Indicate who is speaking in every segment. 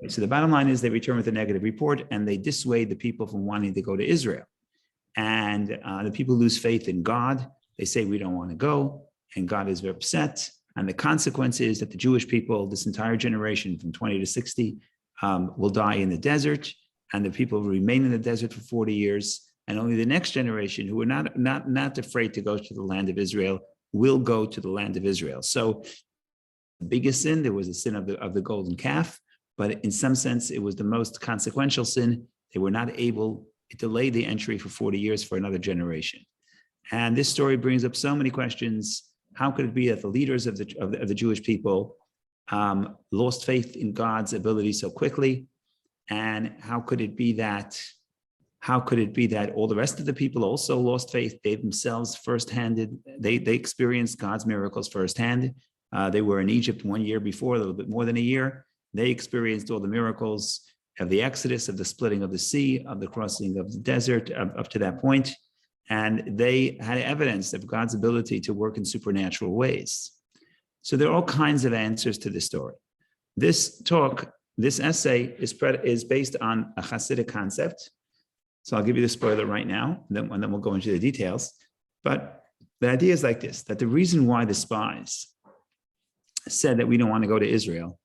Speaker 1: So the bottom line is they return with a negative report and they dissuade the people from wanting to go to Israel. And the people lose faith in God. They say, we don't want to go. And God is very upset. And the consequence is that the Jewish people, this entire generation from 20 to 60, will die in the desert. And the people will remain in the desert for 40 years. And only the next generation, who are not afraid to go to the land of Israel, will go to the land of Israel. So the biggest sin, there was a sin of the golden calf. But in some sense, it was the most consequential sin. They were not able, it delayed the entry for 40 years for another generation. And this story brings up so many questions. How could it be that the leaders of the Jewish people lost faith in God's ability so quickly? And how could it be that all the rest of the people also lost faith? They themselves they experienced God's miracles firsthand. They were in Egypt 1 year before, a little bit more than a year. They experienced all the miracles of the Exodus, of the splitting of the sea, of the crossing of the desert up to that point. And they had evidence of God's ability to work in supernatural ways. So there are all kinds of answers to this story. This essay is based on a Hasidic concept. So I'll give you the spoiler right now, and then we'll go into the details. But the idea is like this, that the reason why the spies said that we don't want to go to Israel,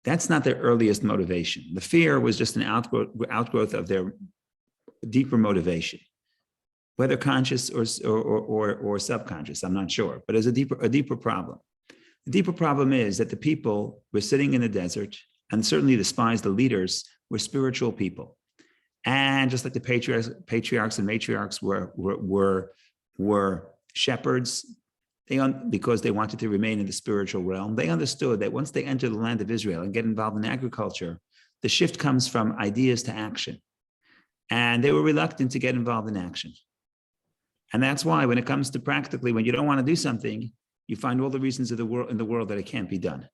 Speaker 1: that's not their earliest motivation. The fear was just an outgrowth of their deeper motivation, whether conscious or subconscious, I'm not sure, but there's a deeper problem. The deeper problem is that the people were sitting in the desert, and certainly the spies, the leaders, were spiritual people. And just like the patriarchs and matriarchs were shepherds, because they wanted to remain in the spiritual realm, they understood that once they enter the land of Israel and get involved in agriculture, the shift comes from ideas to action. And they were reluctant to get involved in action. And that's why when it comes to practically, when you don't want to do something, you find all the reasons in the world that it can't be done.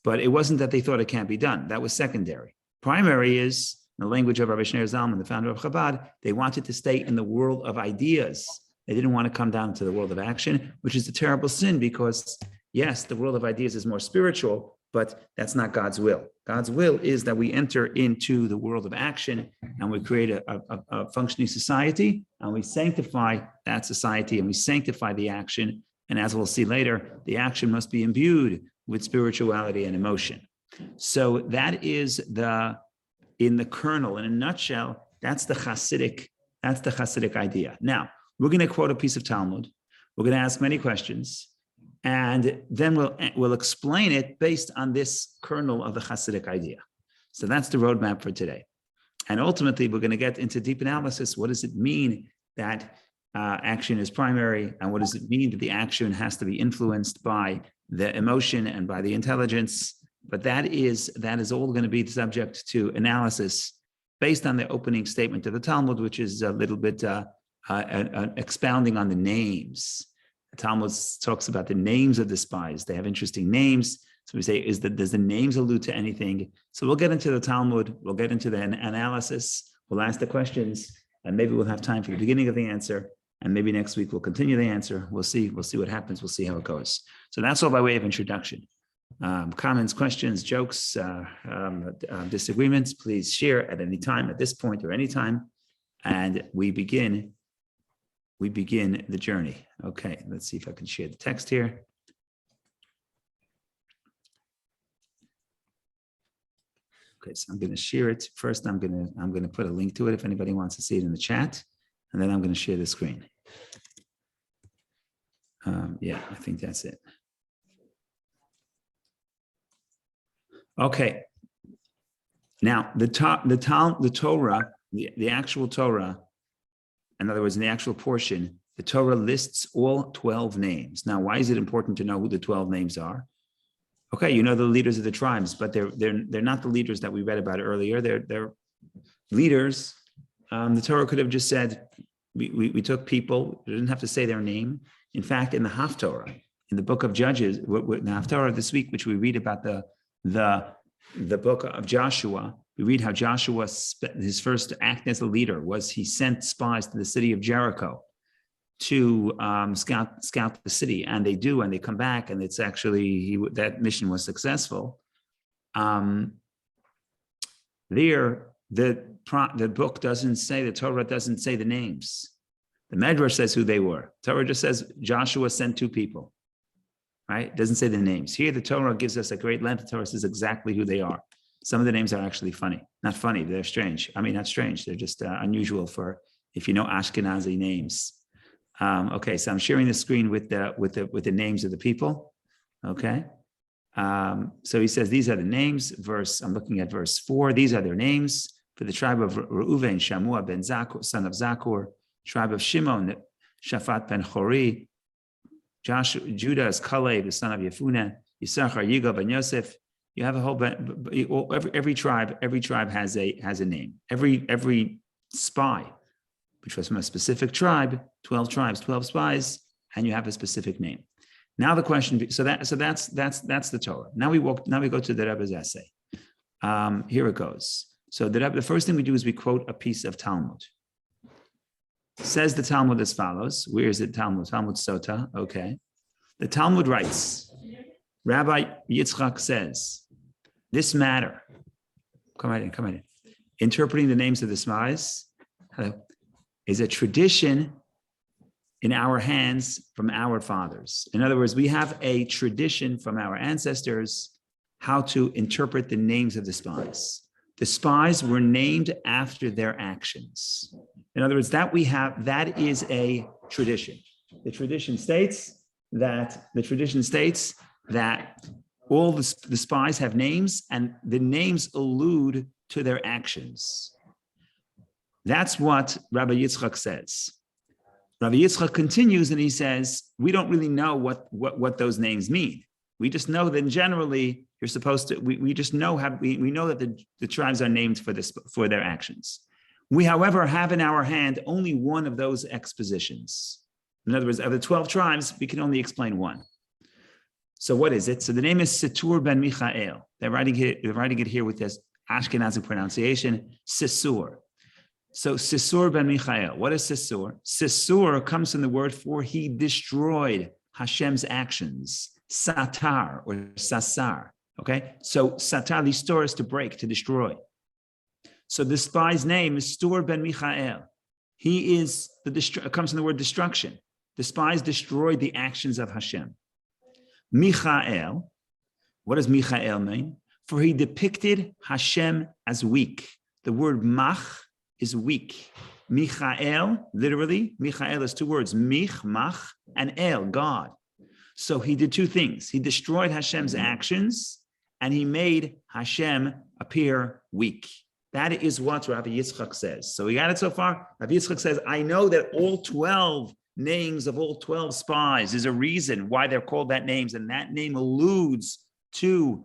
Speaker 1: But it wasn't that they thought it can't be done. That was secondary. Primary is, in the language of Rabbi Shneur Zalman, the founder of Chabad, they wanted to stay in the world of ideas. They didn't want to come down to the world of action, which is a terrible sin because, yes, the world of ideas is more spiritual, but that's not God's will. God's will is that we enter into the world of action and we create a functioning society, and we sanctify that society and we sanctify the action. And as we'll see later, the action must be imbued with spirituality and emotion. So that is in the kernel, in a nutshell, that's the Hasidic idea. Now, we're going to quote a piece of Talmud. We're going to ask many questions, and then we'll explain it based on this kernel of the Hasidic idea. So that's the roadmap for today. And ultimately, we're going to get into deep analysis. What does it mean that action is primary, and what does it mean that the action has to be influenced by the emotion and by the intelligence? But that is all going to be subject to analysis based on the opening statement of the Talmud, which is a little bit expounding on the names. The Talmud talks about the names of the spies. They have interesting names. So we say, does the names allude to anything? So we'll get into the Talmud. We'll get into the analysis. We'll ask the questions, and maybe we'll have time for the beginning of the answer. And maybe next week we'll continue the answer. We'll see what happens. We'll see how it goes. So that's all by way of introduction. Comments, questions, jokes, disagreements, please share at any time, at this point or any time. And we begin the journey. Okay, let's see if I can share the text here. Okay, so I'm going to share it. First, I'm going to put a link to it if anybody wants to see it in the chat, and then I'm going to share the screen. Yeah, I think that's it. Okay. Now, the Torah, the actual Torah, in other words, in the actual portion, the Torah lists all 12 names. Now, why is it important to know who the 12 names are? Okay, you know the leaders of the tribes, but they're not the leaders that we read about earlier. They're leaders. The Torah could have just said, we took people, we didn't have to say their name. In fact, in the Haftorah, in the book of Judges, in the Haftorah this week, which we read about the book of Joshua, we read how Joshua, his first act as a leader was he sent spies to the city of Jericho to scout the city, and they do, and they come back, and it's actually that mission was successful. There, the book doesn't say, the Torah doesn't say the names. The Medrash says who they were. Torah just says Joshua sent 2 people, right? It doesn't say the names. Here, the Torah gives us a great length. The Torah says exactly who they are. Some of the names are actually funny. Not funny, they're strange. I mean, not strange. They're just unusual for, if you know Ashkenazi names. Okay, so I'm sharing the screen with the names of the people. Okay. So he says, these are the names. I'm looking at verse 4. These are their names. For the tribe of Reuven, Shamua ben Zakur, son of Zakur. Tribe of Shimon, Shaphat ben Chori. Judah is Kaleb, the son of Yefuneh. Yisachar, Yigal ben Yosef. You have a whole, every tribe has a name. Every spy, which was from a specific tribe, 12 tribes, 12 spies, and you have a specific name. Now the question, so that's the Torah. Now we go to the Rebbe's essay. Here it goes. So the first thing we do is we quote a piece of Talmud. Says the Talmud as follows. Where is it? Talmud Sota. Okay. The Talmud writes, Rabbi Yitzchak says, this matter, come right in. Interpreting the names of the spies is a tradition in our hands from our fathers. In other words, we have a tradition from our ancestors how to interpret the names of the spies. The spies were named after their actions. In other words, that is a tradition. The tradition states that all the spies have names, and the names allude to their actions. That's what Rabbi Yitzchak says. Rabbi Yitzchak continues and he says, we don't really know what those names mean. We just know that generally you're supposed to, we just know we know that the tribes are named for their actions. We, however, have in our hand only one of those expositions. In other words, of the 12 tribes, we can only explain one. So what is it? So the name is Sisur ben Michael. They're writing it here with this Ashkenazi pronunciation, Sisur. So Sisur ben Michael. What is Sisur? Sisur comes from the word for he destroyed Hashem's actions. Satar or Sasar. Okay, so Satar, listor is to break, to destroy. So the spy's name is Stur ben Michael. He is comes from the word destruction. The spies destroyed the actions of Hashem. Michael, what does Michael mean? For he depicted Hashem as weak. The word mach is weak. Michael, literally, Michael is 2 words, mich, mach, and el, God. So he did 2 things. He destroyed Hashem's actions, and he made Hashem appear weak. That is what Rabbi Yitzchak says. So we got it so far. Rabbi Yitzchak says, I know that all 12 names of all 12 spies is a reason why they're called that names, and that name alludes to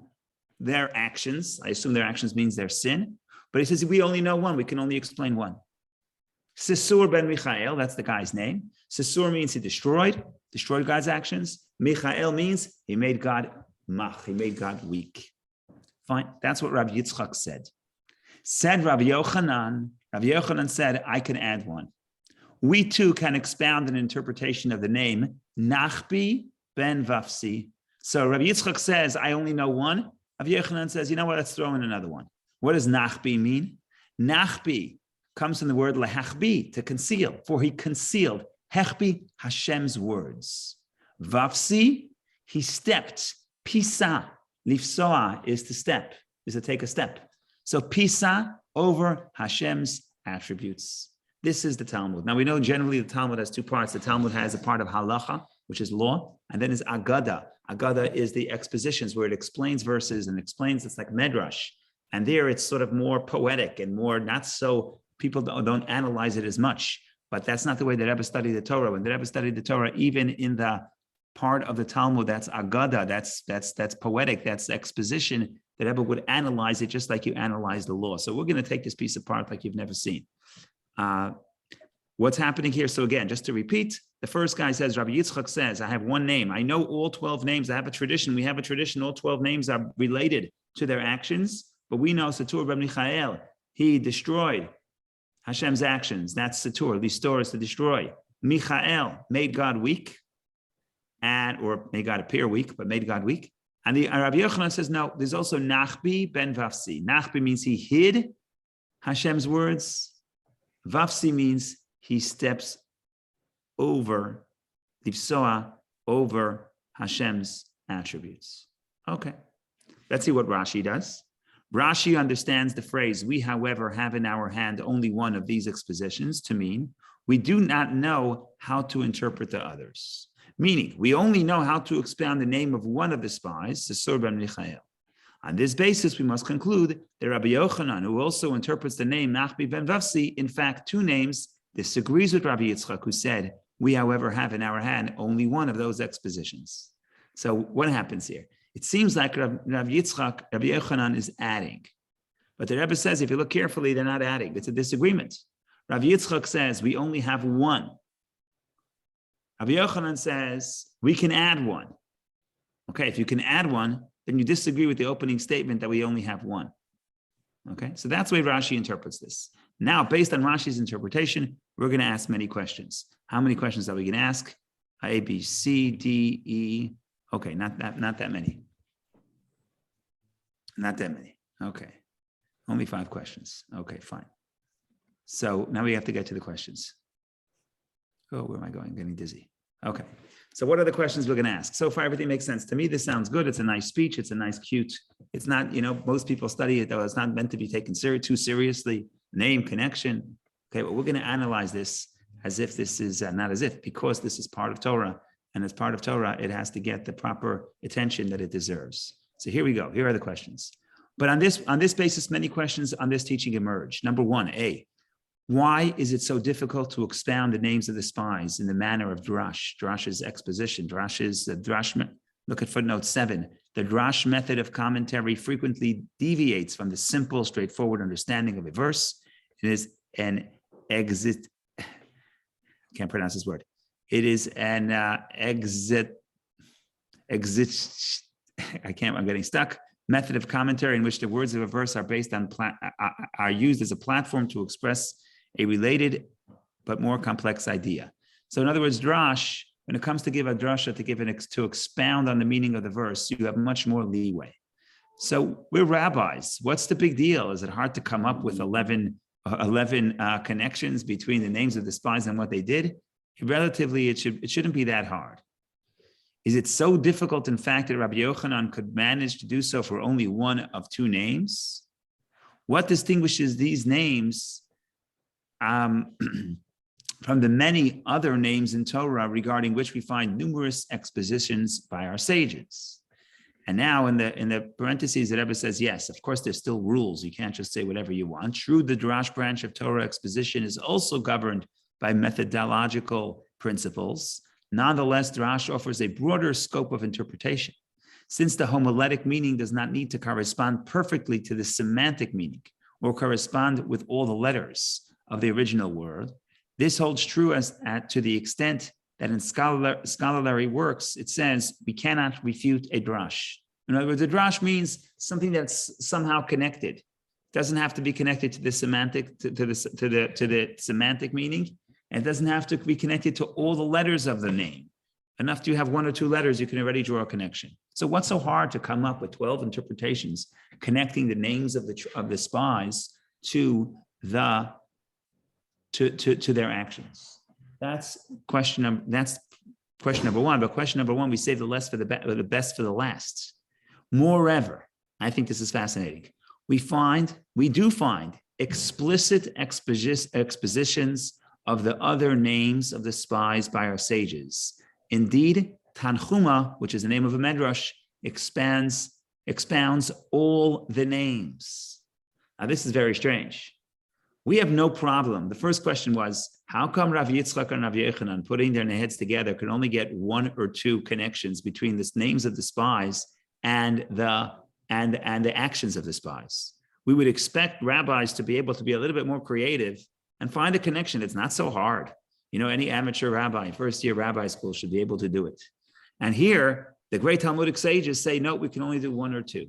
Speaker 1: their actions. I assume their actions means their sin. But he says, we only know one. We can only explain one. Sisur ben Michael, that's the guy's name. Sisur means he destroyed God's actions. Michael means he made God mach, he made God weak. Fine, that's what Rabbi Yitzchak said. Said Rabbi Yochanan said, I can add one. We too can expound an interpretation of the name Nachbi ben Vafsi. So Rabbi Yitzchak says, I only know one. Rabbi Yochanan says, you know what, let's throw in another one. What does Nachbi mean? Nachbi comes from the word lehachbi, to conceal, for he concealed, hechbi, Hashem's words. Vafsi, he stepped. Pisa, lifsoa is to step, is to take a step. So pisa, over Hashem's attributes. This is the Talmud. Now we know generally the Talmud has 2 parts. The Talmud has a part of halacha, which is law, and then is agada. Agada is the expositions where it explains verses and explains, it's like medrash. And there it's sort of more poetic and more not so, people don't analyze it as much. But that's not the way the Rebbe studied the Torah. When the Rebbe studied the Torah, even in the part of the Talmud that's agada, that's poetic, that's exposition, the Rebbe would analyze it just like you analyze the law. So we're going to take this piece apart like you've never seen. What's happening here? So again, just to repeat, the first guy says, Rabbi Yitzchak says, I have one name. I know all 12 names. I have a tradition. We have a tradition. All 12 names are related to their actions. But we know Satur ben Michael, he destroyed Hashem's actions. That's Satur. Listor is to destroy. Michael made God weak, or made God appear weak, but made God weak. And the Rabbi Yochanan says, no, there's also Nachbi ben Vafsi. Nachbi means he hid Hashem's words. Vafsi means he steps over, Livsoa, over Hashem's attributes. Okay, let's see what Rashi does. Rashi understands the phrase, we, however, have in our hand only one of these expositions to mean we do not know how to interpret the others. Meaning, we only know how to expound the name of one of the spies, Sesor ben Michael. On this basis, we must conclude that Rabbi Yochanan, who also interprets the name Nachbi ben Vafsi, in fact, two names, disagrees with Rabbi Yitzchak, who said, we, however, have in our hand only one of those expositions. So what happens here? It seems like Rabbi Yochanan is adding. But the Rebbe says, if you look carefully, they're not adding. It's a disagreement. Rabbi Yitzchak says, we only have one. Rabbi Yochanan says, we can add one. Okay, if you can add one, then you disagree with the opening statement that we only have one. Okay, so that's the way Rashi interprets this. Now, based on Rashi's interpretation, we're going to ask many questions. How many questions are we going to ask? A, B, C, D, E. Okay, not that many. Not that many. Okay, only 5 questions. Okay, fine. So now we have to get to the questions. Oh, where am I going? I'm getting dizzy. Okay. So what are the questions we're going to ask? So far, everything makes sense to me. This sounds good. It's a nice speech. It's a nice, cute. It's not, most people study it, though. It's not meant to be taken too seriously. Name, connection. Okay, well, we're going to analyze this as if this is, not as if, because this is part of Torah. And as part of Torah, it has to get the proper attention that it deserves. So here we go. Here are the questions. But on this basis, many questions on this teaching emerge. Number one, A, why is it so difficult to expound the names of the spies in the manner of drash? Drash is exposition. Drash is the drash. Look at footnote 7. The drash method of commentary frequently deviates from the simple, straightforward understanding of a verse. It is an exit. I can't pronounce this word. It is an exit. I'm getting stuck. Method of commentary in which the words of a verse are based on are used as a platform to express a related but more complex idea. So in other words, drash, when it comes to give a drasha, to expound on the meaning of the verse, you have much more leeway. So we're rabbis. What's the big deal? Is it hard to come up with 11 connections between the names of the spies and what they did? Relatively, it shouldn't be that hard. Is it so difficult, in fact, that Rabbi Yochanan could manage to do so for only one of 2 names? What distinguishes these names from the many other names in Torah regarding which we find numerous expositions by our sages? And now in the parentheses, the Rebbe says, yes, of course, there's still rules. You can't just say whatever you want. True, the Drash branch of Torah exposition is also governed by methodological principles. Nonetheless, Drash offers a broader scope of interpretation. Since the homiletic meaning does not need to correspond perfectly to the semantic meaning or correspond with all the letters of the original word, this holds true to the extent that in scholarly works, it says we cannot refute a drash. In other words, a drash means something that's somehow connected. It doesn't have to be connected to the semantic to the semantic meaning, and it doesn't have to be connected to all the letters of the name. Enough to have 1 or 2 letters, you can already draw a connection. So what's so hard to come up with 12 interpretations connecting the names of the spies to their actions? That's question number 1. But question number 1, we save the best for the last. Moreover, I think this is fascinating. We do find explicit expositions of the other names of the spies by our sages. Indeed, Tanchuma, which is the name of a medrash, expounds all the names. Now, this is very strange. We have no problem. The first question was, how come Rav Yitzchak and Rav Yochanan, putting their heads together, could only get 1 or 2 connections between the names of the spies and the actions of the spies? We would expect rabbis to be able to be a little bit more creative and find a connection. It's not so hard. Any amateur rabbi, first-year rabbi school should be able to do it. And here, the great Talmudic sages say, no, we can only do 1 or 2.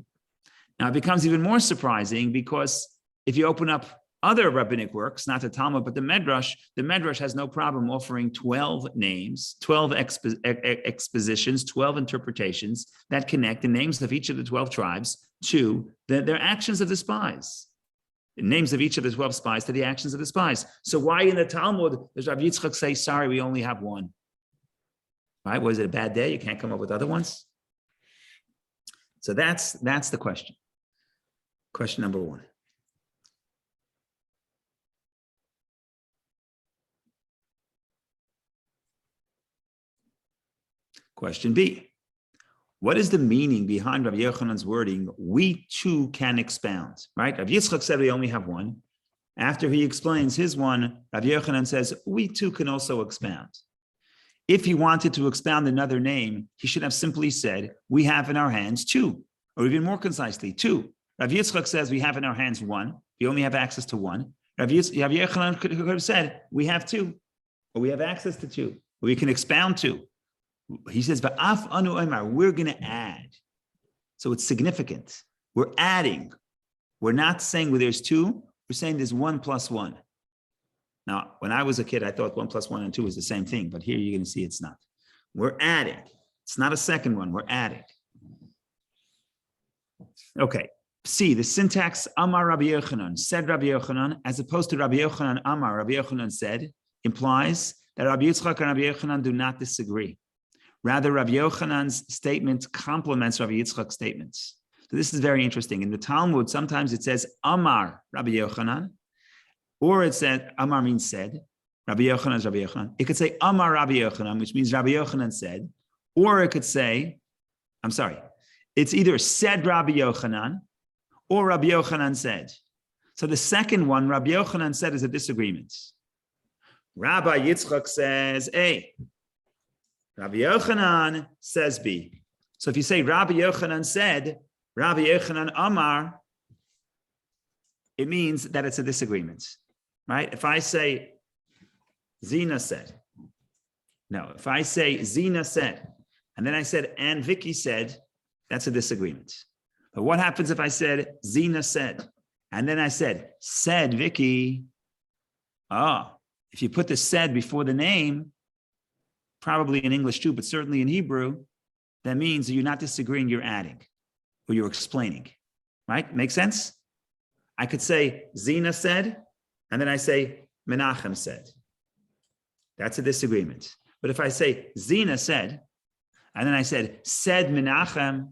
Speaker 1: Now, it becomes even more surprising because if you open up other rabbinic works, not the Talmud, but the Medrash has no problem offering 12 names, 12 expositions, 12 interpretations that connect the names of each of the 12 tribes to their actions of the spies. The names of each of the 12 spies to the actions of the spies. So why in the Talmud does Rabbi Yitzchak say, sorry, we only have one? Right? Was it a bad day? You can't come up with other ones? So that's the question. Question number one. Question B. What is the meaning behind Rabbi Yochanan's wording, we too can expound, right? Rabbi Yitzchak said we only have one. After he explains his one, Rabbi Yochanan says, we too can also expound. If he wanted to expound another name, he should have simply said, we have in our hands two, or even more concisely, two. Rabbi Yitzchak says we have in our hands one. We only have access to one. Rabbi Yochanan could have said, we have two, or we have access to two, or we can expound two. He says, "Va'af anu omar," we're going to add. So it's significant. We're adding. We're not saying where there's two. We're saying there's 1 plus 1. Now, when I was a kid, I thought 1 plus 1 and 2 is the same thing, but here you're going to see it's not. We're adding. It's not a second one. We're adding. Okay. C, the syntax Amar Rabbi Yochanan, said Rabbi Yochanan, as opposed to Rabbi Yochanan Amar, Rabbi Yochanan said, implies that Rabbi Yitzchak and Rabbi Yochanan do not disagree. Rather, Rabbi Yochanan's statement complements Rabbi Yitzchak's statements. So this is very interesting. In the Talmud, sometimes it says Amar Rabbi Yochanan, or it said, Amar means said, Rabbi Yochanan is Rabbi Yochanan. It could say Amar Rabbi Yochanan, which means Rabbi Yochanan said, or it could say, it's either said Rabbi Yochanan or Rabbi Yochanan said. So the second one, Rabbi Yochanan said, is a disagreement. Rabbi Yitzchak says A. Rabbi Yochanan says B. So if you say Rabbi Yochanan said, Rabbi Yochanan Amar, it means that it's a disagreement, right? If I say Zina said, no, if I say Zina said, and then I said, and Vicky said, that's a disagreement. But what happens if I said Zina said, and then I said Vicky? If you put the said before the name, probably in English too, but certainly in Hebrew, that means you're not disagreeing, you're adding, or you're explaining, right? Make sense? I could say Zina said, and then I say Menachem said. That's a disagreement. But if I say Zina said, and then I said Menachem,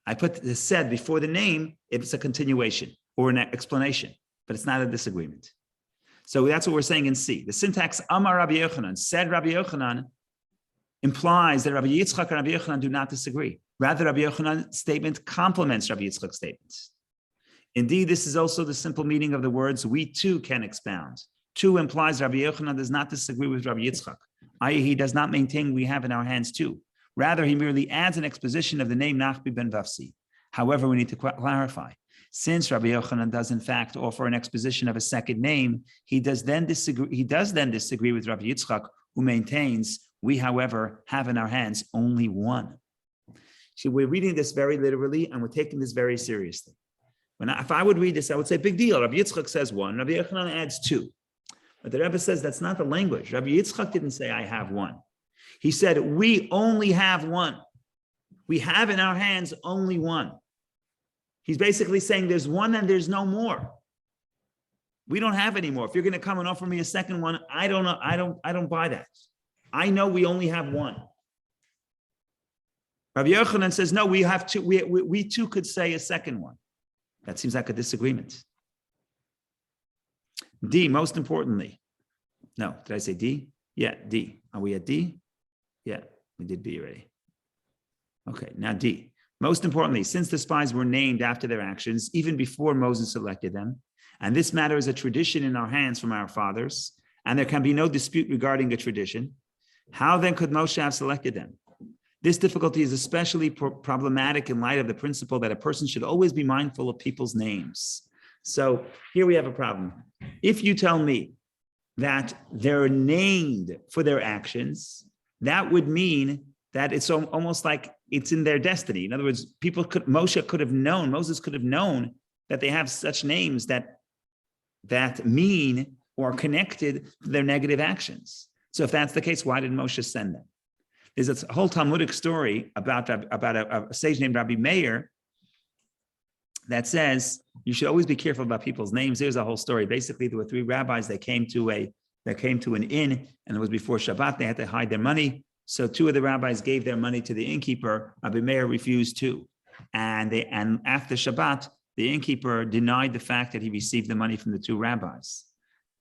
Speaker 1: I put the said before the name, it's a continuation or an explanation, but it's not a disagreement. So that's what we're saying in C. The syntax Amar Rabbi Yochanan, said Rabbi Yochanan, implies that Rabbi Yitzchak and Rabbi Yochanan do not disagree. Rather, Rabbi Yochanan's statement complements Rabbi Yitzchak's statements. Indeed, this is also the simple meaning of the words, we too can expound. Two implies Rabbi Yochanan does not disagree with Rabbi Yitzchak, i.e. he does not maintain we have in our hands two. Rather, he merely adds an exposition of the name Nachbi ben Vavsi. However, we need to clarify. Since Rabbi Yochanan does in fact offer an exposition of a second name, he does then disagree with Rabbi Yitzchak, who maintains we, however, have in our hands only one. See, we're reading this very literally, and we're taking this very seriously. If I would read this, I would say, big deal. Rabbi Yitzchak says one, Rabbi Yochanan adds two. But the Rebbe says that's not the language. Rabbi Yitzchak didn't say, I have one. He said, we only have one. We have in our hands only one. He's basically saying there's one and there's no more. We don't have any more. If you're going to come and offer me a second one, I don't know. I don't buy that. I know we only have one. Rabbi Yochanan says, no, we have two. We too could say a second one. That seems like a disagreement. D, most importantly. No, did I say D? Yeah, D. Are we at D? Yeah, we did B already. Okay, now D. Most importantly, since the spies were named after their actions, even before Moses selected them, and this matter is a tradition in our hands from our fathers, and there can be no dispute regarding a tradition, how then could Moshe have selected them? This difficulty is especially problematic in light of the principle that a person should always be mindful of people's names. So here we have a problem. If you tell me that they're named for their actions, that would mean that it's almost like it's in their destiny. In other words, Moses could have known that they have such names that that mean or connected to their negative actions. So if that's the case, why did Moshe send them? There's a whole Talmudic story about a sage named Rabbi Meir that says you should always be careful about people's names. There's a whole story. Basically, there were three rabbis that came to an inn, and it was before Shabbat. They had to hide their money. So two of the rabbis gave their money to the innkeeper. Rabbi Meir refused to. And after Shabbat, the innkeeper denied the fact that he received the money from the two rabbis.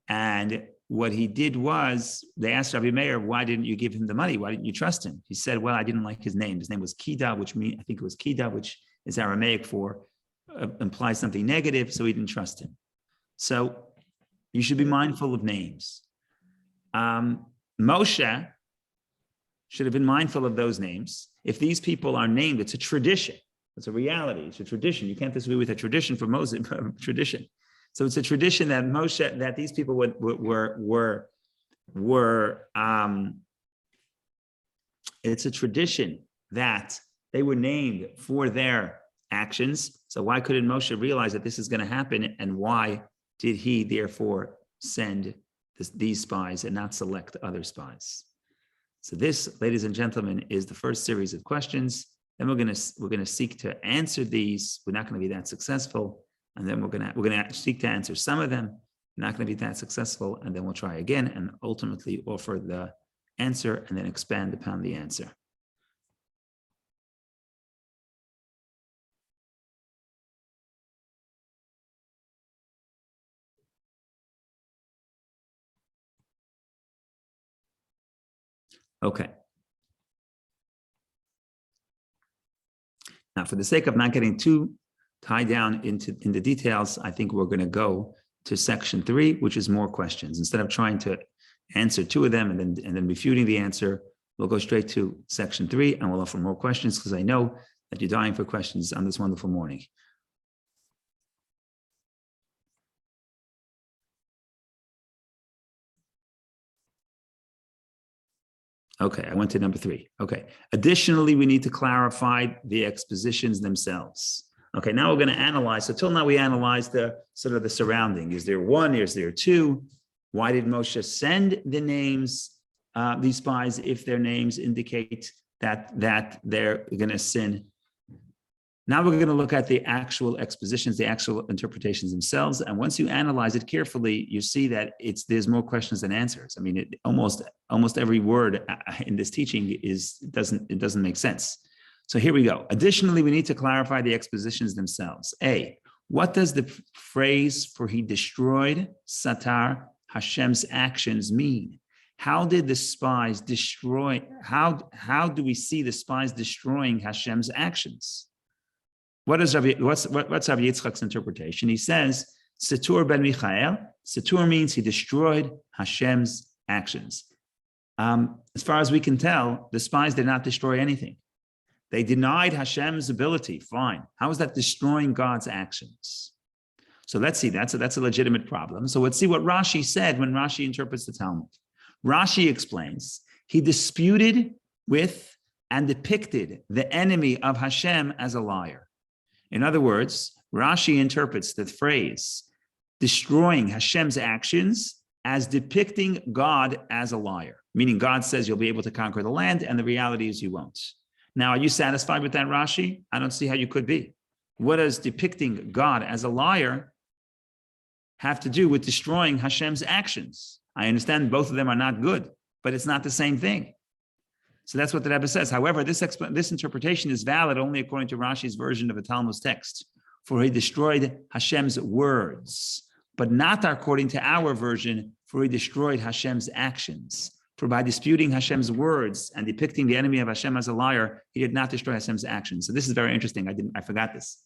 Speaker 1: And what he did was, they asked Rabbi Meir, why didn't you give him the money? Why didn't you trust him? He said, well, I didn't like his name. His name was Kida, which is Aramaic for, implies something negative, so he didn't trust him. So you should be mindful of names. Moshe should have been mindful of those names. If these people are named, it's a tradition. It's a reality. It's a tradition. You can't disagree with a tradition for Moses. Tradition. So it's a tradition that that these people it's a tradition that they were named for their actions. So why couldn't Moshe realize that this is going to happen? And why did he therefore send these spies and not select other spies? So this, ladies and gentlemen, is the first series of questions. Then we're gonna seek to answer these. We're not going to be that successful, and then we're gonna seek to answer some of them. We're not going to be that successful, and then we'll try again, and ultimately offer the answer, and then expand upon the answer. Okay. Now, for the sake of not getting too tied down in the details, I think we're going to go to section 3, which is more questions. Instead of trying to answer 2 of them and then refuting the answer, we'll go straight to section 3, and we'll offer more questions, because I know that you're dying for questions on this wonderful morning. Okay, I went to number 3. Okay. Additionally, we need to clarify the expositions themselves. Okay, now we're going to analyze. So till now we analyzed the sort of the surrounding. Is there 1? Is there 2? Why did Moshe send the names, these spies, if their names indicate that they're going to sin? Now we're going to look at the actual expositions, the actual interpretations themselves. And once you analyze it carefully, you see that there's more questions than answers. I mean, almost every word in this teaching doesn't make sense. So here we go. Additionally, we need to clarify the expositions themselves. A, what does the phrase "for he destroyed Satar Hashem's actions" mean? How did the spies destroy? How do we see the spies destroying Hashem's actions? What's Rabbi Yitzchak's interpretation? He says, Satur ben Michael. Satur means he destroyed Hashem's actions. As far as we can tell, the spies did not destroy anything. They denied Hashem's ability. Fine. How is that destroying God's actions? So let's see. That's a legitimate problem. So let's see what Rashi said when Rashi interprets the Talmud. Rashi explains, he disputed with and depicted the enemy of Hashem as a liar. In other words, Rashi interprets the phrase destroying Hashem's actions as depicting God as a liar, meaning God says you'll be able to conquer the land, and the reality is you won't. Now, are you satisfied with that, Rashi? I don't see how you could be. What does depicting God as a liar have to do with destroying Hashem's actions? I understand both of them are not good, but it's not the same thing. So that's what the Rebbe says. However, this interpretation is valid only according to Rashi's version of the Talmud's text, for he destroyed Hashem's words, but not according to our version, for he destroyed Hashem's actions. For by disputing Hashem's words and depicting the enemy of Hashem as a liar, he did not destroy Hashem's actions. So this is very interesting. I forgot this.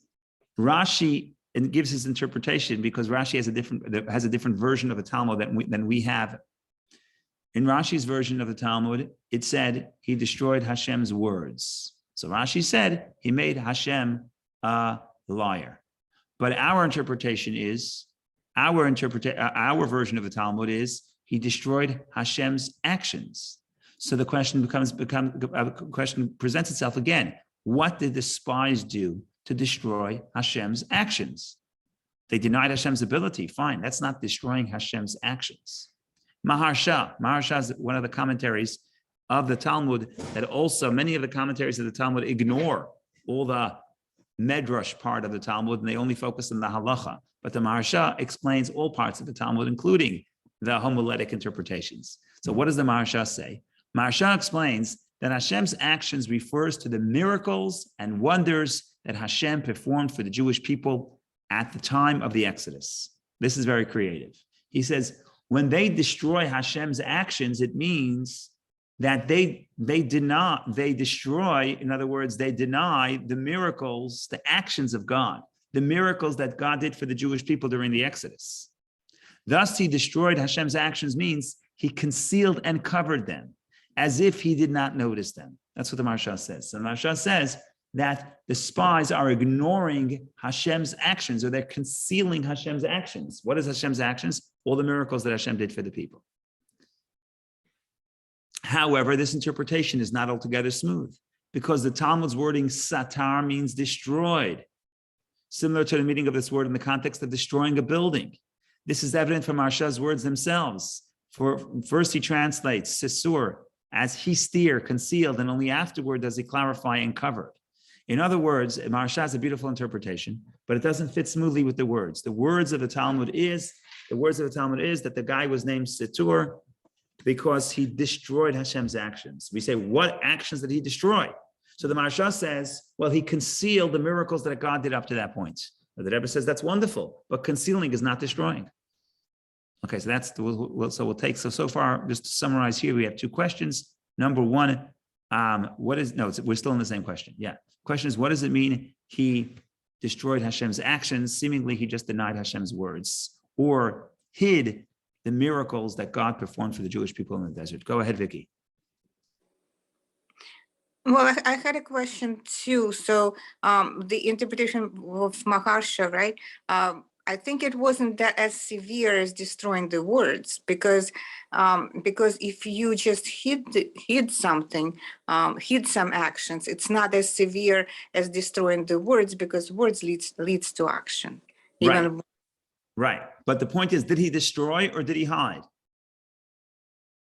Speaker 1: Rashi gives his interpretation because Rashi has a different version of the Talmud than we have. In Rashi's version of the Talmud, it said he destroyed Hashem's words. So Rashi said he made Hashem a liar. But our interpretation is, our version of the Talmud is, he destroyed Hashem's actions. So the question question presents itself again. What did the spies do to destroy Hashem's actions? They denied Hashem's ability. Fine, that's not destroying Hashem's actions. Maharsha is one of the commentaries of the Talmud that also many of the commentaries of the Talmud ignore all the medrash part of the Talmud and they only focus on the halacha. But the Maharsha explains all parts of the Talmud, including the homiletic interpretations. So what does the Maharsha say? Maharsha explains that Hashem's actions refers to the miracles and wonders that Hashem performed for the Jewish people at the time of the Exodus. This is very creative. He says, when they destroy Hashem's actions, it means that they destroy, in other words, they deny the miracles, the actions of God, the miracles that God did for the Jewish people during the Exodus. Thus, he destroyed Hashem's actions means he concealed and covered them as if he did not notice them. That's what the Maharsha says. So the Maharsha says that the spies are ignoring Hashem's actions, or they're concealing Hashem's actions. What is Hashem's actions? All the miracles that Hashem did for the people. However, this interpretation is not altogether smooth because the Talmud's wording satar means destroyed, similar to the meaning of this word in the context of destroying a building. This is evident from Maharsha's words themselves. First, he translates sisur as he steer, concealed, and only afterward does he clarify and cover. In other words, Maharsha has a beautiful interpretation, but it doesn't fit smoothly with the words. The words of the Talmud is that the guy was named Situr because he destroyed Hashem's actions. We say, what actions did he destroy? So the Maharsha says, well, he concealed the miracles that God did up to that point. The Rebbe says that's wonderful, but concealing is not destroying. Okay, so so far, just to summarize here, we have two questions. Number one, we're still in the same question. Yeah. Question is, what does it mean he destroyed Hashem's actions? Seemingly, he just denied Hashem's words or hid the miracles that God performed for the Jewish people in the desert. Go ahead, Vicky.
Speaker 2: Well, I had a question too. So the interpretation of Maharsha, right? I think it wasn't that as severe as destroying the words, because if you just hid something, hid some actions, it's not as severe as destroying the words, because words leads to action.
Speaker 1: Right. But the point is, did he destroy or did he hide?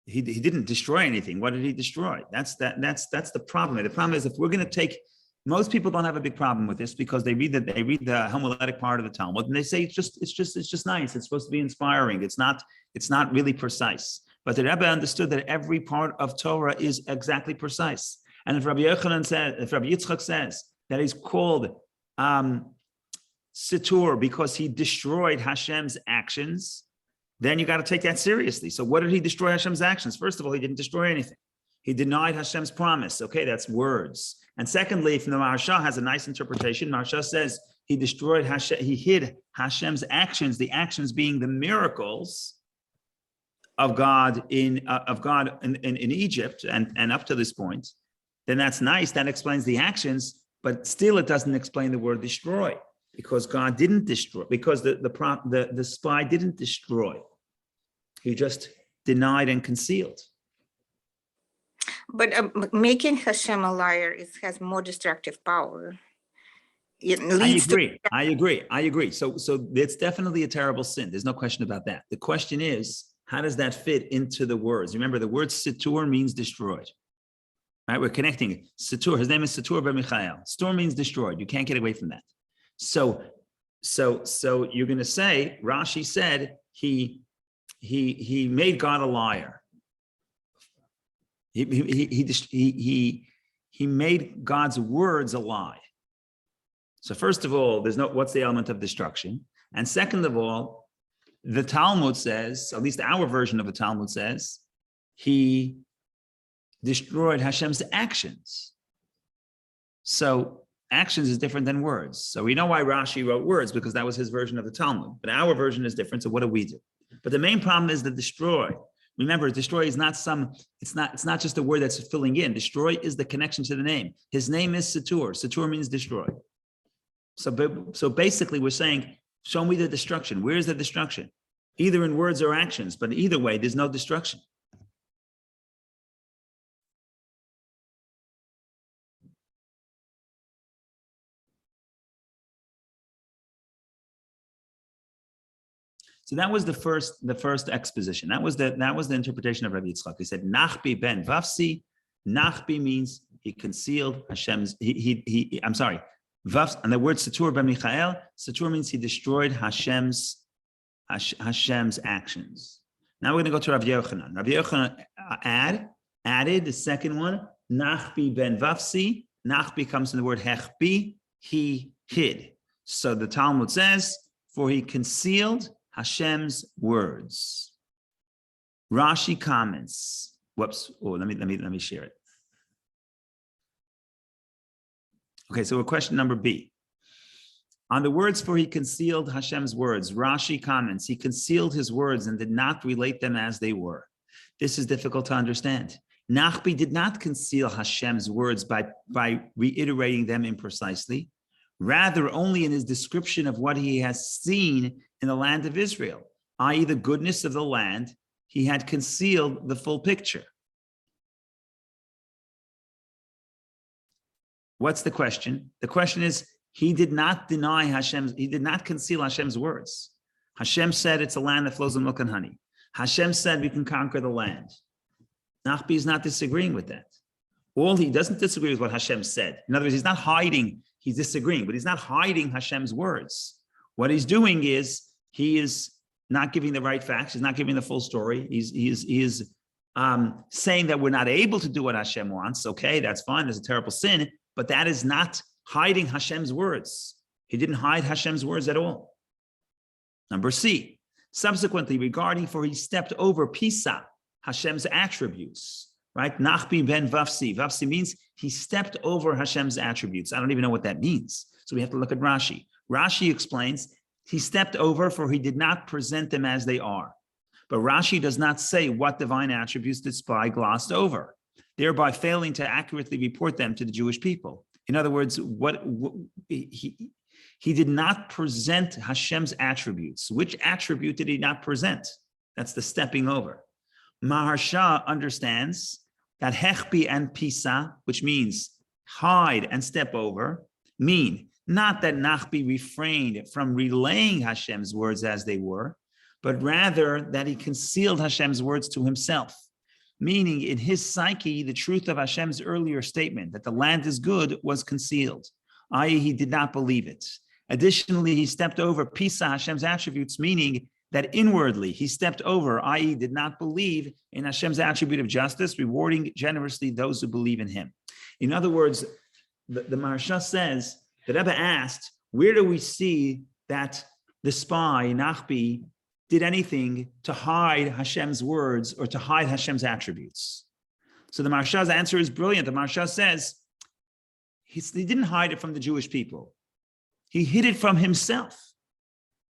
Speaker 1: He didn't destroy anything. What did he destroy? That's the problem. The problem is, if we're going to take, most people don't have a big problem with this because they read the homiletic part of the Talmud and they say it's just nice. It's supposed to be inspiring. It's not really precise. But the Rebbe understood that every part of Torah is exactly precise. And if Rabbi Yitzchak says that he's called Situr because he destroyed Hashem's actions, then you got to take that seriously. So what did he destroy Hashem's actions? First of all, he didn't destroy anything. He denied Hashem's promise. Okay, that's words. And secondly, from the Maharsha has a nice interpretation. Maharsha says he destroyed Hashem, he hid Hashem's actions, the actions being the miracles of God in Egypt and up to this point. Then that's nice. That explains the actions, but still it doesn't explain the word destroy, because God didn't destroy, because the spy didn't destroy. He just denied and concealed.
Speaker 2: But making Hashem a liar has more destructive power.
Speaker 1: I agree. So it's definitely a terrible sin. There's no question about that. The question is, how does that fit into the words? Remember, the word Situr means destroyed. Right? We're connecting it. Situr, his name is Situr ben Michael. Situr means destroyed. You can't get away from that. So you're going to say, Rashi said he made God a liar. He made God's words a lie. So first of all, what's the element of destruction? And second of all, the Talmud says, at least our version of the Talmud says, he destroyed Hashem's actions. So actions is different than words. So we know why Rashi wrote words, because that was his version of the Talmud. But our version is different. So what do we do? But the main problem is the destroy. Remember, destroy is it's not just a word that's filling in. Destroy is the connection to the name. His name is Situr. Situr means destroy. So basically we're saying, show me the destruction. Where's the destruction? Either in words or actions, but either way, there's no destruction. So that was the first exposition. That was the interpretation of Rabbi Yitzchak. He said, Nachbi ben Vafsi. Nachbi means he concealed Hashem's, I'm sorry, Vafs, and the word Satur ben Michael, Satur means he destroyed Hashem's actions. Now we're going to go to Rav Yochanan. Rav Yochanan added the second one, Nachbi ben Vafsi. Nachbi comes from the word Hechbi, he hid. So the Talmud says, for he concealed Hashem's words. Rashi comments. Whoops. Oh, let me share it. Okay, so question number B. On the words for he concealed Hashem's words, Rashi comments, he concealed his words and did not relate them as they were. This is difficult to understand. Nachbi did not conceal Hashem's words by reiterating them imprecisely, rather only in his description of what he has seen in the land of Israel, i.e. the goodness of the land. He had concealed the full picture. What's the question? The question is, he did not conceal Hashem's words. Hashem said it's a land that flows with milk and honey. Hashem said we can conquer the land. Nachbi is not disagreeing with that. He doesn't disagree with what Hashem said. In other words, he's not hiding, he's disagreeing, but he's not hiding Hashem's words. What he's doing is, he is not giving the right facts, he's not giving the full story. He is saying that we're not able to do what Hashem wants. Okay, that's fine, there's a terrible sin, but that is not hiding Hashem's words. He didn't hide Hashem's words at all. Number C, subsequently regarding for he stepped over Pisa, Hashem's attributes, right? Nachbi ben Vafsi. Vafsi means he stepped over Hashem's attributes. I don't even know what that means. So we have to look at Rashi. Rashi explains, he stepped over for he did not present them as they are. But Rashi does not say what divine attributes the spy glossed over, thereby failing to accurately report them to the Jewish people. In other words, he did not present Hashem's attributes. Which attribute did he not present? That's the stepping over. Maharsha understands that Hechbi and Pisa, which means hide and step over, mean not that Nachbi refrained from relaying Hashem's words as they were, but rather that he concealed Hashem's words to himself. Meaning in his psyche, the truth of Hashem's earlier statement that the land is good was concealed, i.e. he did not believe it. Additionally, he stepped over Pisa, Hashem's attributes, meaning that inwardly he stepped over, i.e. did not believe in Hashem's attribute of justice, rewarding generously those who believe in him. In other words, the Maharsha says, the Rebbe asked, where do we see that the spy, Nachbi, did anything to hide Hashem's words or to hide Hashem's attributes? So the Maharsha's answer is brilliant. The Maharsha says, he didn't hide it from the Jewish people. He hid it from himself.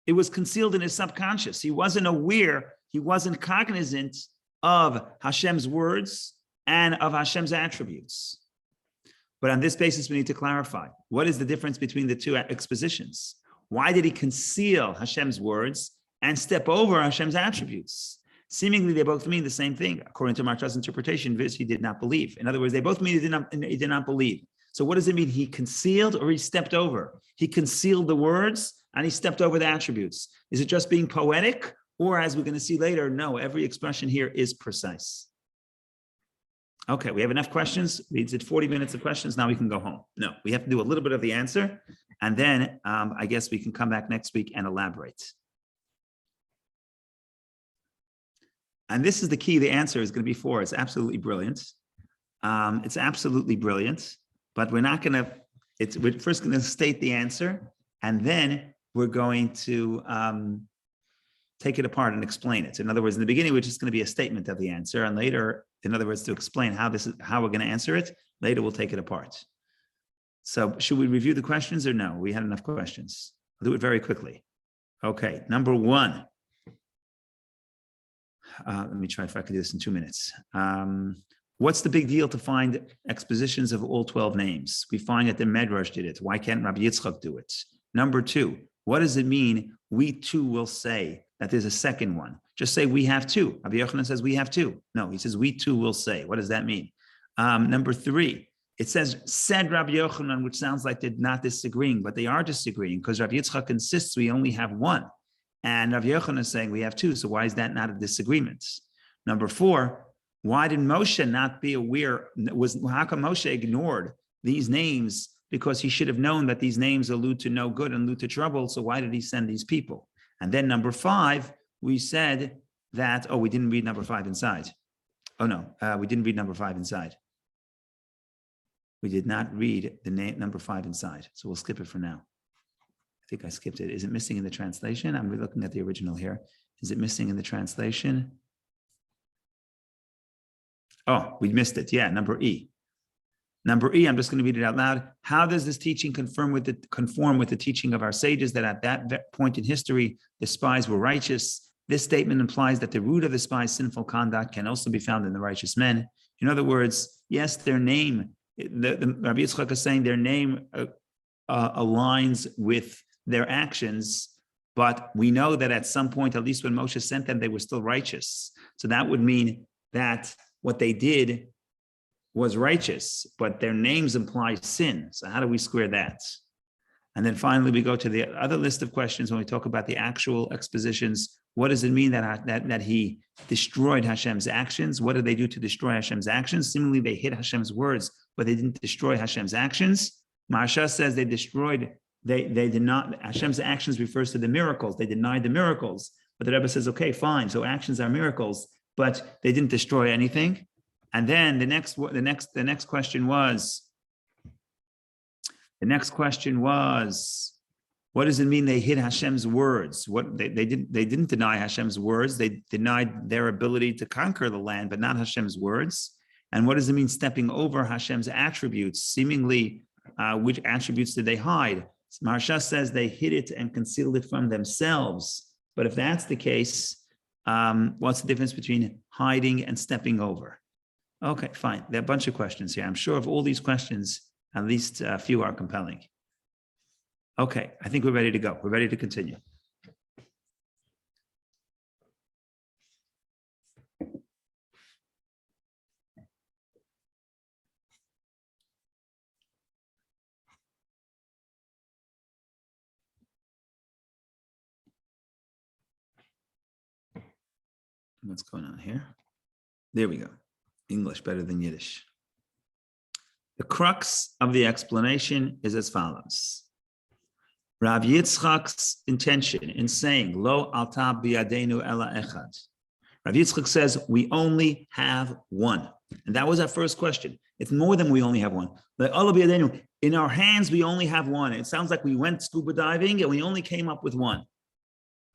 Speaker 1: It was concealed in his subconscious. He wasn't aware, he wasn't cognizant of Hashem's words and of Hashem's attributes. But on this basis, we need to clarify, what is the difference between the two expositions? Why did he conceal Hashem's words and step over Hashem's attributes? Seemingly, they both mean the same thing. According to Maharsha's interpretation, he did not believe. In other words, they both mean he did not believe. So what does it mean? He concealed or he stepped over? He concealed the words and he stepped over the attributes. Is it just being poetic? Or as we're going to see later, no, every expression here is precise. Okay, we have enough questions. We did 40 minutes of questions. Now we can go home. No, we have to do a little bit of the answer. And then I guess we can come back next week and elaborate. And this is the key. The answer is going to be 4. It's absolutely brilliant. It's absolutely brilliant. But we're not going to, we're first going to state the answer. And then we're going to take it apart and explain it. In other words, in the beginning, we're just going to be a statement of the answer. And later, in other words, to explain how we're going to answer it, later we'll take it apart. So should we review the questions or no? We had enough questions. I'll do it very quickly. Okay, number 1. Let me try if I can do this in 2 minutes. What's the big deal to find expositions of all 12 names? We find that the Medrash did it. Why can't Rabbi Yitzchak do it? Number 2, what does it mean? We too will say that there's a second one. Just say we have 2. Rabbi Yochanan says we have 2. No, he says we too will say. What does that mean? Number 3, it says said Rabbi Yochanan, which sounds like they're not disagreeing, but they are disagreeing because Rabbi Yitzchak insists we only have 1. And Rav Yochanan is saying we have 2. So why is that not a disagreement? Number 4, why did Moshe not be aware? How come Moshe ignored these names? Because he should have known that these names allude to no good and allude to trouble. So why did he send these people? And then number 5, we said that, we didn't read number 5 inside. We didn't read number 5 inside. We did not read the name number 5 inside. So we'll skip it for now. I think I skipped it. Is it missing in the translation? I'm looking at the original here. Is it missing in the translation? Oh, we missed it. Yeah, number E. Number E, I'm just going to read it out loud. How does this teaching conform with the teaching of our sages that at that point in history, the spies were righteous? This statement implies that the root of the spies' sinful conduct can also be found in the righteous men. In other words, yes, their name, Rabbi Yitzchak is saying their name aligns with their actions, but we know that at some point, at least when Moshe sent them, they were still righteous. So that would mean that what they did was righteous, but their names imply sin. So how do we square that? And then finally, we go to the other list of questions when we talk about the actual expositions. What does it mean that he destroyed Hashem's actions? What did they do to destroy Hashem's actions? Seemingly, they hit Hashem's words, but they didn't destroy Hashem's actions. Maharsha says they destroyed, they did not, Hashem's actions refers to the miracles. They denied the miracles. But the Rebbe says, okay, fine. So actions are miracles, but they didn't destroy anything. And then the next question was, what does it mean they hid Hashem's words? What they didn't deny Hashem's words. They denied their ability to conquer the land, but not Hashem's words. And what does it mean stepping over Hashem's attributes? Seemingly, which attributes did they hide? Maharsha says they hid it and concealed it from themselves. But if that's the case, what's the difference between hiding and stepping over? Okay, fine. There are a bunch of questions here. I'm sure of all these questions, at least a few are compelling. Okay, I think we're ready to go. We're ready to continue. What's going on here? There we go. English better than Yiddish. The crux of the explanation is as follows. Rav Yitzchak's intention in saying, Lo alta biyadenu ela echad. Rav Yitzchak says, we only have one. And that was our first question. It's more than we only have one. In our hands, we only have one. It sounds like we went scuba diving and we only came up with one.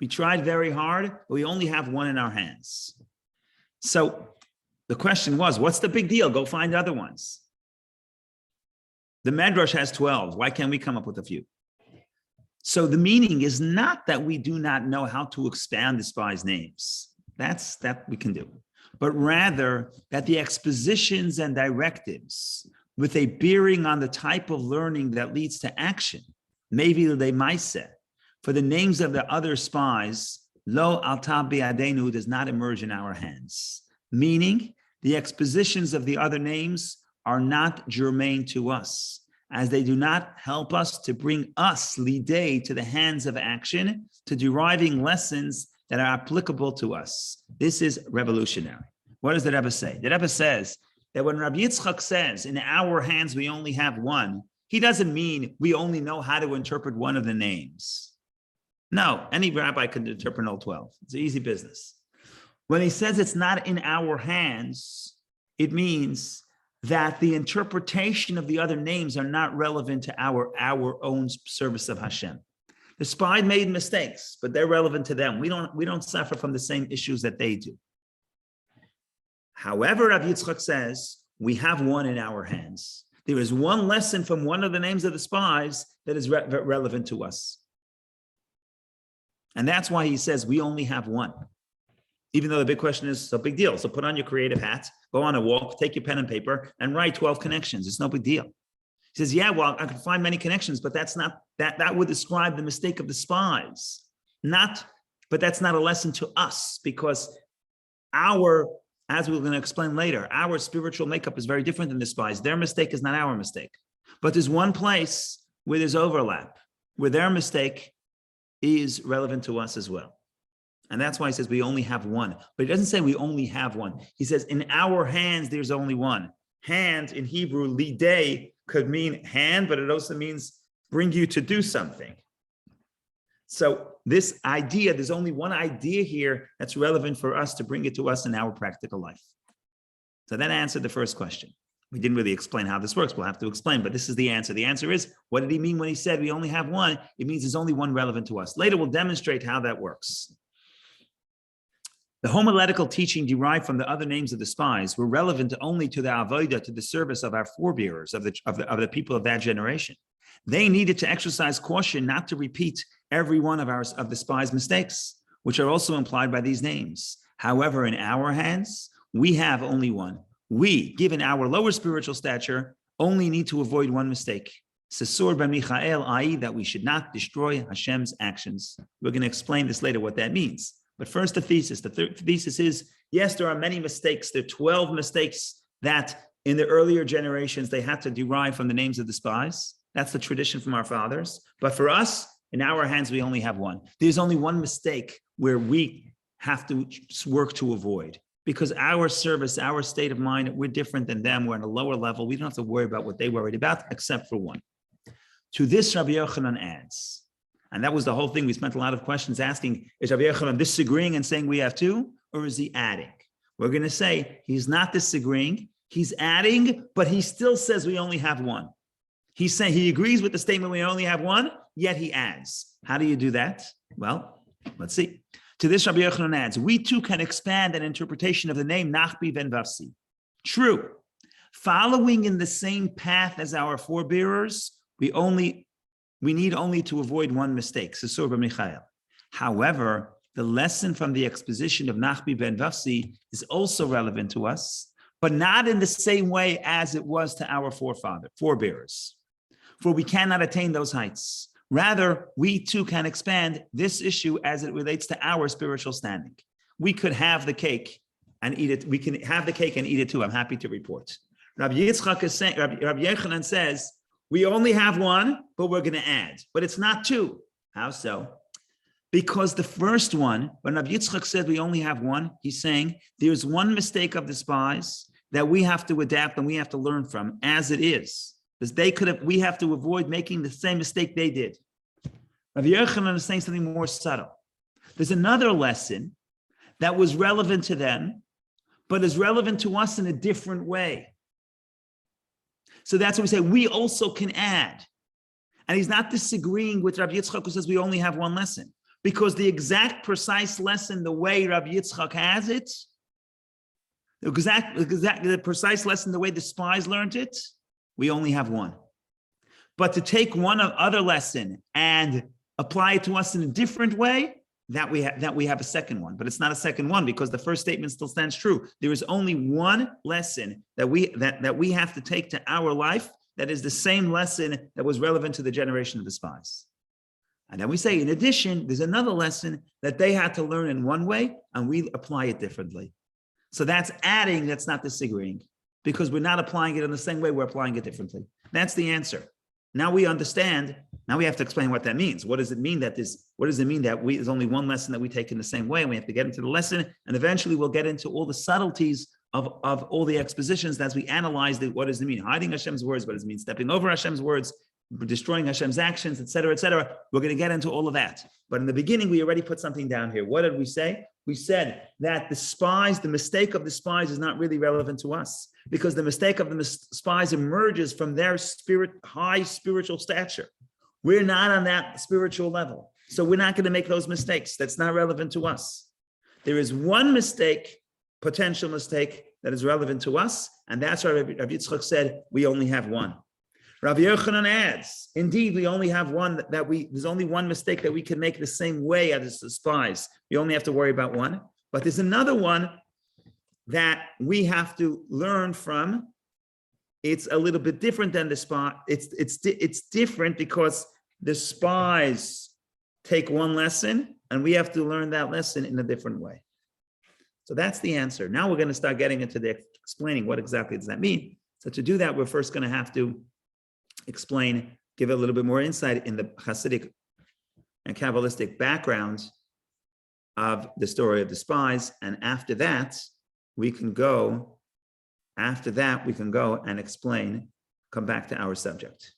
Speaker 1: We tried very hard, but we only have one in our hands. So the question was, what's the big deal? Go find other ones. The Medrash has 12. Why can't we come up with a few? So the meaning is not that we do not know how to expand the spies' names. That we can do. But rather that the expositions and directives with a bearing on the type of learning that leads to action, maybe they might say, for the names of the other spies, Lo alta bi'adenu does not emerge in our hands. Meaning, the expositions of the other names are not germane to us, as they do not help us to bring us, lidei, to the hands of action, to deriving lessons that are applicable to us. This is revolutionary. What does the Rebbe say? The Rebbe says that when Rabbi Yitzchak says, in our hands we only have one, he doesn't mean we only know how to interpret one of the names. No, any rabbi can interpret all 12. It's an easy business. When he says it's not in our hands, it means that the interpretation of the other names are not relevant to our own service of Hashem. The spy made mistakes, but they're relevant to them. We don't suffer from the same issues that they do. However, Rav Yitzchak says, we have one in our hands. There is one lesson from one of the names of the spies that is relevant to us. And that's why he says we only have one. Even though the big question is, so big deal. So put on your creative hat, go on a walk, take your pen and paper, and write 12 connections. It's no big deal. He says, yeah, well, I can find many connections, but that's not, that would describe the mistake of the spies. But that's not a lesson to us, because as we're going to explain later, our spiritual makeup is very different than the spies. Their mistake is not our mistake. But there's one place where there's overlap, where their mistake is relevant to us as well. And that's why he says we only have one. But he doesn't say we only have one. He says in our hands, there's only one. Hand in Hebrew, lidei, could mean hand, but it also means bring you to do something. So this idea, there's only one idea here that's relevant for us to bring it to us in our practical life. So that answered the first question. We didn't really explain how this works. We'll have to explain, but this is the answer. The answer is, what did he mean when he said we only have one? It means there's only one relevant to us. Later, we'll demonstrate how that works. The homiletical teaching derived from the other names of the spies were relevant only to the avodah, to the service of our forebearers, of the people of that generation. They needed to exercise caution not to repeat every one of the spies' mistakes, which are also implied by these names. However, in our hands, we have only one. We, given our lower spiritual stature, only need to avoid one mistake. Sesur b'Michael, i.e., that we should not destroy Hashem's actions. We're going to explain this later, what that means. But first, the thesis. The thesis is, yes, there are many mistakes. There are 12 mistakes that in the earlier generations, they had to derive from the names of the spies. That's the tradition from our fathers. But for us, in our hands, we only have one. There's only one mistake where we have to work to avoid. Because our service, our state of mind, we're different than them. We're on a lower level. We don't have to worry about what they worried about, except for one. To this, Rabbi Yochanan adds, and that was the whole thing. We spent a lot of questions asking, is Rabbi Yochanan disagreeing and saying we have two, or is he adding? We're going to say he's not disagreeing. He's adding, but he still says we only have one. He's saying he agrees with the statement we only have one, yet he adds. How do you do that? Well, let's see. To this, Rabbi Yochanan adds, we too can expand an interpretation of the name Nachbi ben Vavsi. True. Following in the same path as our forebearers, we need only to avoid one mistake. Sesur b'Michael. However, the lesson from the exposition of Nachbi ben Vavsi is also relevant to us, but not in the same way as it was to our forebearers. For we cannot attain those heights. Rather, we too can expand this issue as it relates to our spiritual standing. We could have the cake and eat it. We can have the cake and eat it too. I'm happy to report. Rabbi Yitzchak is saying, Rabbi Yochanan says, we only have one, but we're going to add. But it's not two. How so? Because the first one, when Rabbi Yitzchak said we only have one, he's saying there's one mistake of the spies that we have to adapt and we have to learn from as it is. Because we have to avoid making the same mistake they did. Rabbi Yochanan is saying something more subtle. There's another lesson that was relevant to them, but is relevant to us in a different way. So that's what we say, we also can add. And he's not disagreeing with Rabbi Yitzchak who says we only have one lesson. Because the exact precise lesson, the way Rabbi Yitzchak has it, the precise lesson, the way the spies learned it, we only have one. But to take one other lesson and apply it to us in a different way, that we have a second one. But it's not a second one because the first statement still stands true. There is only one lesson that we have to take to our life that is the same lesson that was relevant to the generation of the spies. And then we say, in addition, there's another lesson that they had to learn in one way and we apply it differently. So that's adding, that's not disagreeing. Because we're not applying it in the same way, we're applying it differently. That's the answer. Now we understand, now we have to explain what that means. What does it mean that there's only one lesson that we take in the same way, and we have to get into the lesson, and eventually we'll get into all the subtleties of all the expositions as we analyze what does it mean? Hiding Hashem's words, what does it mean? Stepping over Hashem's words, destroying Hashem's actions, et cetera, et cetera. We're going to get into all of that. But in the beginning, we already put something down here. What did we say? We said that the mistake of the spies is not really relevant to us because the mistake of the spies emerges from their high spiritual stature. We're not on that spiritual level. So we're not going to make those mistakes. That's not relevant to us. There is one mistake, potential mistake, that is relevant to us. And that's why Rabbi Yitzchak said, we only have one. Rabbi Yochanan adds, indeed, we only have one there's only one mistake that we can make the same way as the spies. We only have to worry about one. But there's another one that we have to learn from. It's a little bit different than the spy. It's different because the spies take one lesson and we have to learn that lesson in a different way. So that's the answer. Now we're going to start getting into explaining what exactly does that mean. So to do that, we're first going to have to give a little bit more insight in the Hasidic and Kabbalistic background of the story of the spies. And after that, we can go and explain, come back to our subject.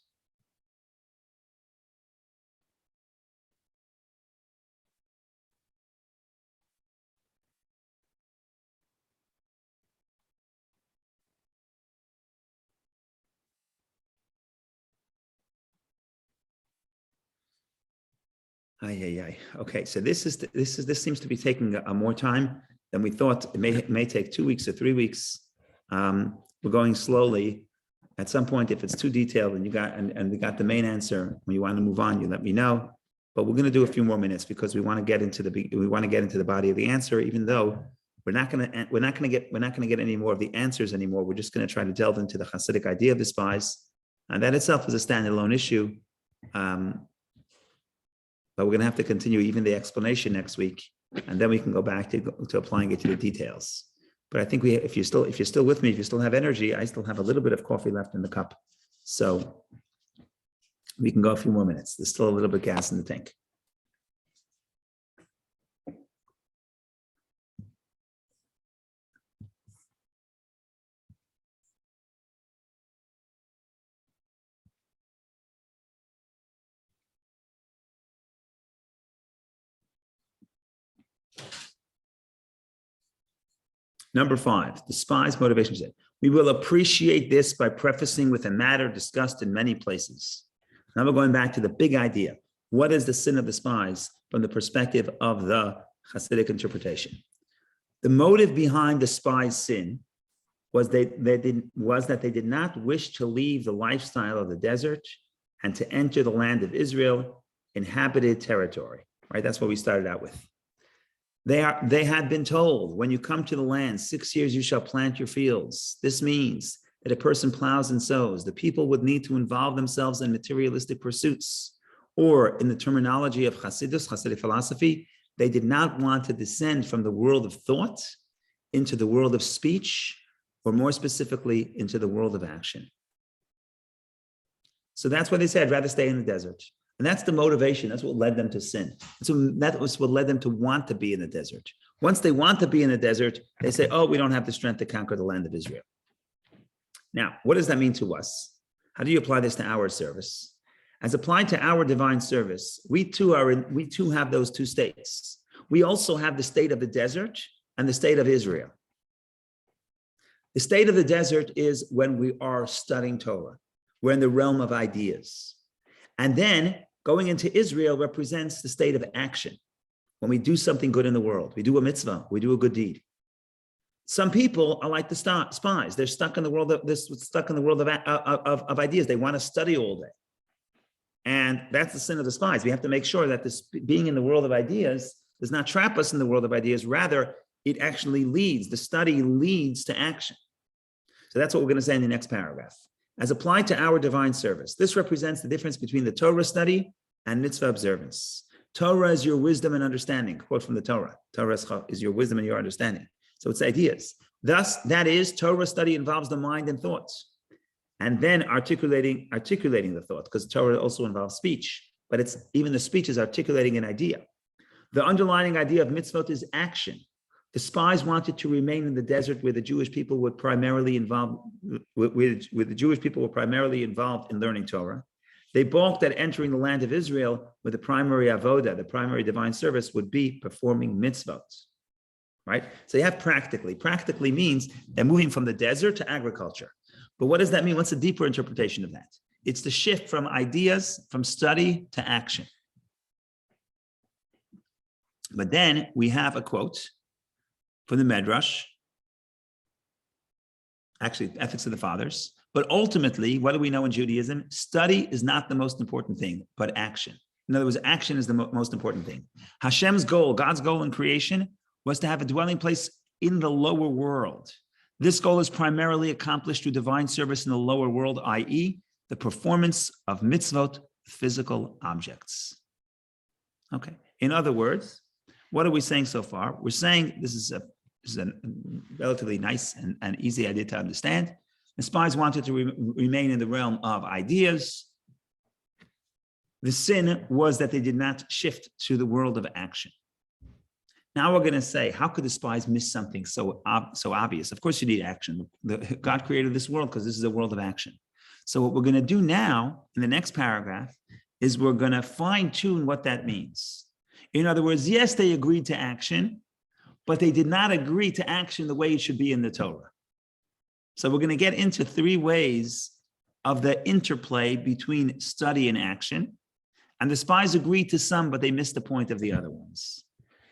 Speaker 1: Okay, so this seems to be taking more time than we thought. It may take 2 weeks or 3 weeks. We're going slowly. At some point, if it's too detailed and we got the main answer, when you want to move on, you let me know. But we're going to do a few more minutes because we want to get into the body of the answer. Even though we're not going to get any more of the answers anymore. We're just going to try to delve into the Hasidic idea of the spies, and that itself is a standalone issue. But we're going to have to continue even the explanation next week, and then we can go back to applying it to the details. But I think if you're still with me, if you still have energy, I still have a little bit of coffee left in the cup, so we can go a few more minutes. There's still a little bit of gas in the tank. Number 5, the spy's motivation. We will appreciate this by prefacing with a matter discussed in many places. Now we're going back to the big idea. What is the sin of the spies from the perspective of the Hasidic interpretation? The motive behind the spies' sin was that they did not wish to leave the lifestyle of the desert and to enter the land of Israel, inhabited territory. Right? That's what we started out with. They had been told, when you come to the land, 6 years you shall plant your fields. This means that a person plows and sows. The people would need to involve themselves in materialistic pursuits. Or in the terminology of Hasidic philosophy, they did not want to descend from the world of thought into the world of speech, or more specifically, into the world of action. So that's why they said, I'd rather stay in the desert. And that's the motivation. That's what led them to sin. So that was what led them to want to be in the desert. Once they want to be in the desert, they say, oh, we don't have the strength to conquer the land of Israel. Now, what does that mean to us? How do you apply this to our service? As applied to our divine service, we too have those two states. We also have the state of the desert and the state of Israel. The state of the desert is when we are studying Torah. We're in the realm of ideas. And then going into Israel represents the state of action. When we do something good in the world, we do a mitzvah, we do a good deed. Some people are like the spies. They're stuck in the world of ideas. They want to study all day. And that's the sin of the spies. We have to make sure that this being in the world of ideas does not trap us in the world of ideas. Rather, it actually the study leads to action. So that's what we're going to say in the next paragraph. As applied to our divine service, this represents the difference between the Torah study and mitzvah observance. Torah is your wisdom and understanding. Quote from the Torah. Torah is your wisdom and your understanding. So it's ideas. Thus, that is, Torah study involves the mind and thoughts. And then articulating the thought, because Torah also involves speech. But it's even the speech is articulating an idea. The underlying idea of mitzvot is action. The spies wanted to remain in the desert where the Jewish people were primarily involved, where the Jewish people were primarily involved in learning Torah. They balked at entering the land of Israel, where the primary avoda, the primary divine service, would be performing mitzvot. Right? So you have practically. Practically means they're moving from the desert to agriculture. But what does that mean? What's the deeper interpretation of that? It's the shift from ideas, from study to action. But then we have a quote from the Medrash, actually Ethics of the Fathers. But ultimately, what do we know in Judaism? Study is not the most important thing, but action. In other words, action is the most important thing. Hashem's goal, God's goal in creation, was to have a dwelling place in the lower world. This goal is primarily accomplished through divine service in the lower world, i.e., the performance of mitzvot, physical objects. Okay. In other words, what are we saying so far? We're saying this is a relatively nice and easy idea to understand. The spies wanted to remain in the realm of ideas. The sin was that they did not shift to the world of action. Now we're going to say, how could the spies miss something so obvious? Of course, you need action. God created this world because this is a world of action. So what we're going to do now in the next paragraph is we're going to fine tune what that means. In other words, yes, they agreed to action, but they did not agree to action the way it should be in the Torah. So we're going to get into three ways of the interplay between study and action. And the spies agreed to some, but they missed the point of the other ones.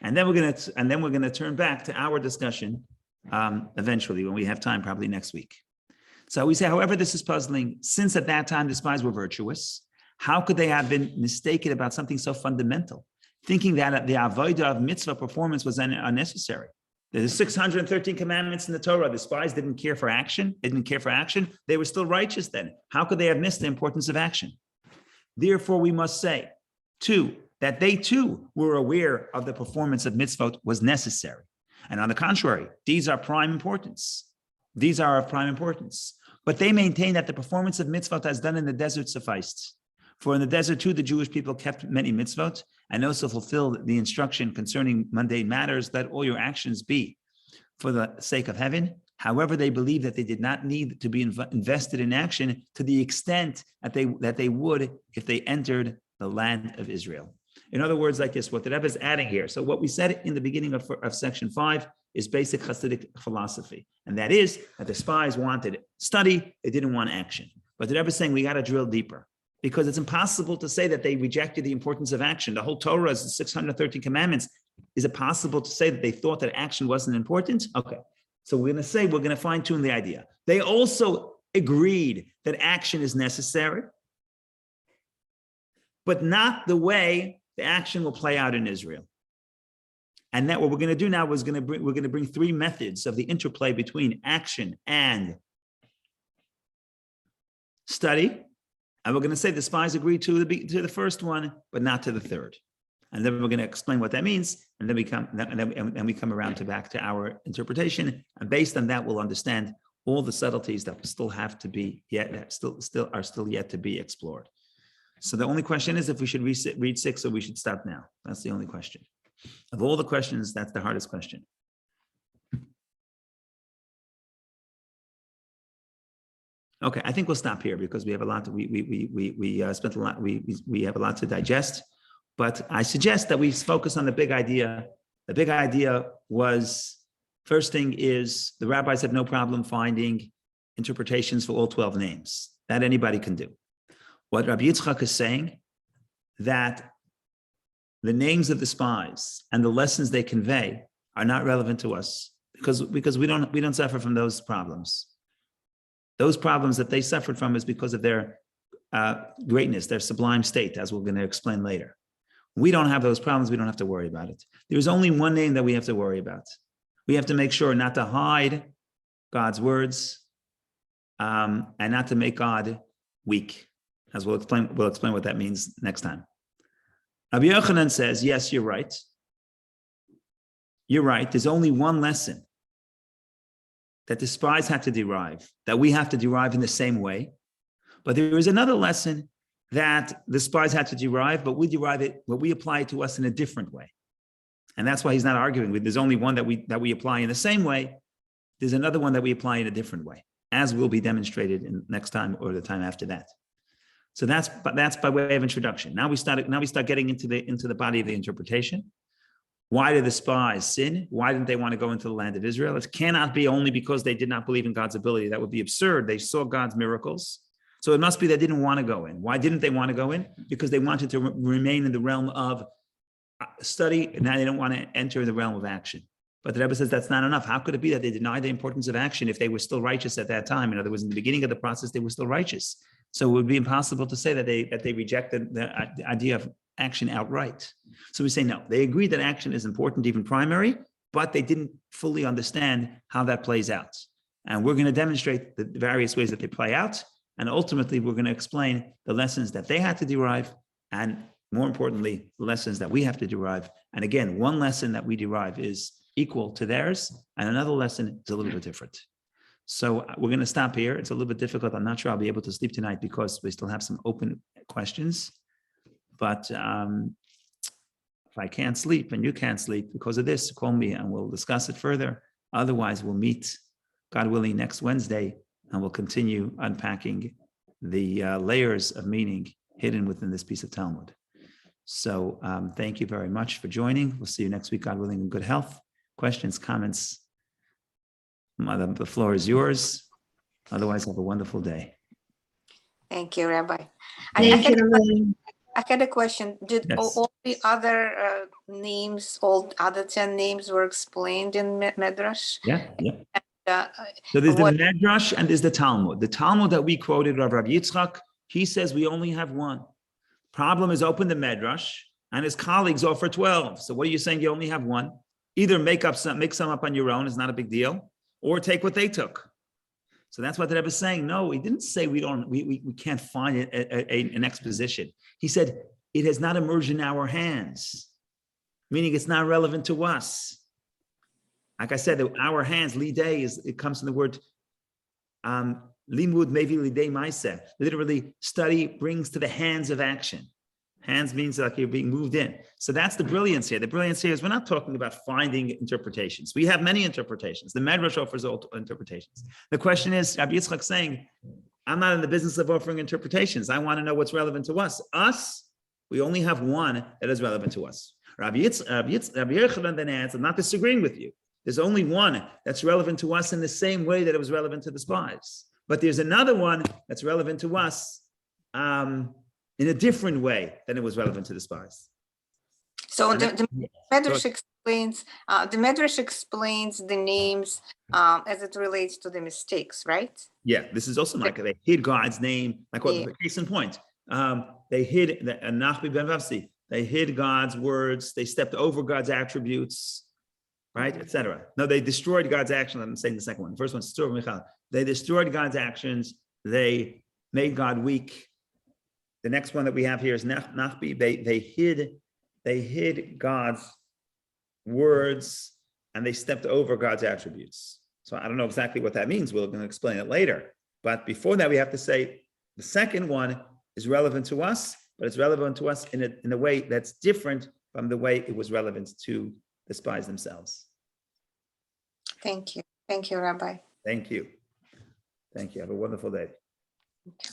Speaker 1: And then we're going to turn back to our discussion eventually when we have time, probably next week. So we say, however, this is puzzling. Since at that time the spies were virtuous, how could they have been mistaken about something so fundamental, thinking that the avodah of mitzvah performance was unnecessary? There's 613 commandments in the Torah. The spies didn't care for action. They didn't care for action. They were still righteous then. How could they have missed the importance of action? Therefore, we must say, two, that they too were aware of the performance of mitzvot was necessary. And on the contrary, these are prime importance. These are of prime importance. But they maintain that the performance of mitzvot as done in the desert sufficed. For in the desert too, the Jewish people kept many mitzvot and also fulfilled the instruction concerning mundane matters, that all your actions be for the sake of heaven. However, they believe that they did not need to be invested in action to the extent that they would if they entered the land of Israel. In other words, like this, what the Rebbe is adding here. So what we said in the beginning of section 5 is basic Hasidic philosophy. And that is that the spies wanted study, they didn't want action. But the Rebbe is saying we got to drill deeper, because it's impossible to say that they rejected the importance of action. The whole Torah is the 613 commandments. Is it possible to say that they thought that action wasn't important? Okay. So we're going to fine tune the idea. They also agreed that action is necessary, but not the way the action will play out in Israel. And that what we're going to do now is we're going to bring three methods of the interplay between action and study. And we're going to say the spies agreed to the first one, but not to the third. And then we're going to explain what that means, and then we come around back to our interpretation. And based on that, we'll understand all the subtleties that still have to be still yet to be explored. So the only question is if we should read 6 or we should stop now. That's the only question. Of all the questions, that's the hardest question. Okay, I think we'll stop here because we have a lot. We spent a lot. We have a lot to digest. But I suggest that we focus on the big idea. The big idea was, first thing is the rabbis have no problem finding interpretations for all 12 names. That anybody can do. What Rabbi Yitzchak is saying, that the names of the spies and the lessons they convey are not relevant to us because we don't suffer from those problems. Those problems that they suffered from is because of their greatness, their sublime state, as we're going to explain later. We don't have those problems. We don't have to worry about it. There's only one name that we have to worry about. We have to make sure not to hide God's words and not to make God weak. As we'll explain what that means next time. Rabbi Yochanan says, yes, you're right. You're right. There's only one lesson that the spies had to derive, that we have to derive in the same way. But there is another lesson that the spies had to derive, but we apply it to us in a different way. And that's why he's not arguing with. There's only one that we apply in the same way. There's another one that we apply in a different way, as will be demonstrated in next time or the time after that. So that's by way of introduction. Now we start getting into the body of the interpretation. Why did the spies sin? Why didn't they want to go into the land of Israel? It cannot be only because they did not believe in God's ability. That would be absurd. They saw God's miracles. So it must be they didn't want to go in. Why didn't they want to go in? Because they wanted to remain in the realm of study, and now they don't want to enter the realm of action. But the Rebbe says that's not enough. How could it be that they denied the importance of action if they were still righteous at that time? In other words, in the beginning of the process, they were still righteous. So it would be impossible to say that they rejected the idea of action outright. So we say no. They agreed that action is important, even primary, but they didn't fully understand how that plays out. And we're going to demonstrate the various ways that they play out. And ultimately, we're going to explain the lessons that they had to derive, and more importantly, the lessons that we have to derive. And again, one lesson that we derive is equal to theirs, and another lesson is a little bit different. So we're going to stop here. It's a little bit difficult. I'm not sure I'll be able to sleep tonight because we still have some open questions. But If I can't sleep and you can't sleep because of this, call me and we'll discuss it further. Otherwise, we'll meet, God willing, next Wednesday, and we'll continue unpacking the layers of meaning hidden within this piece of Talmud. So thank you very much for joining. We'll see you next week, God willing, in good health. Questions, comments, the floor is yours. Otherwise, have a wonderful day.
Speaker 2: Thank you, Rabbi.
Speaker 3: Thank you, Rabbi.
Speaker 2: I had a question. Did
Speaker 1: Yes.
Speaker 2: all the other names, all other 10 names were explained in Medrash?
Speaker 1: Yeah.
Speaker 2: Uh,
Speaker 1: So there's
Speaker 2: what-
Speaker 1: the Medrash and there's the Talmud. The Talmud that we quoted of Rabbi Yitzchak, he says we only have one. Problem is, open the Medrash and his colleagues offer 12. So what are you saying? You only have one. Either make some up on your own, it's not a big deal, or take what they took. So that's what the Rebbe is saying. No, he didn't say we can't find an exposition. He said it has not emerged in our hands, meaning it's not relevant to us. Like I said, our hands, lidei, it comes from the word limud mevi lidei maaseh. Literally, study brings to the hands of action. Hands means like you're being moved in. So that's the brilliance here. The brilliance here is we're not talking about finding interpretations. We have many interpretations. The Medrash offers all interpretations. The question is, Rabbi Yitzchak saying, I'm not in the business of offering interpretations. I want to know what's relevant to us. Us, we only have one that is relevant to us. Rabbi Yochanan then adds, I'm not disagreeing with you. There's only one that's relevant to us in the same way that it was relevant to the spies. But there's another one that's relevant to us in a different way than it was relevant to the spies.
Speaker 2: So the Medrash explains the names as it relates to the mistakes, right?
Speaker 1: Yeah, this is also like they hid God's name. Like what the case in point, they hid Nachbi ben Vavsi. They hid God's words. They stepped over God's attributes, right, etc. No, they destroyed God's actions. I'm saying the second one. The first one's Michal. They destroyed God's actions. They made God weak. The next one that we have here is Nachbi. They hid God's words and they stepped over God's attributes. So I don't know exactly what that means. We're going to explain it later. But before that, we have to say the second one is relevant to us, but it's relevant to us in a way that's different from the way it was relevant to the spies themselves.
Speaker 2: Thank you. Thank you, Rabbi.
Speaker 1: Thank you. Thank you. Have a wonderful day.
Speaker 2: Okay.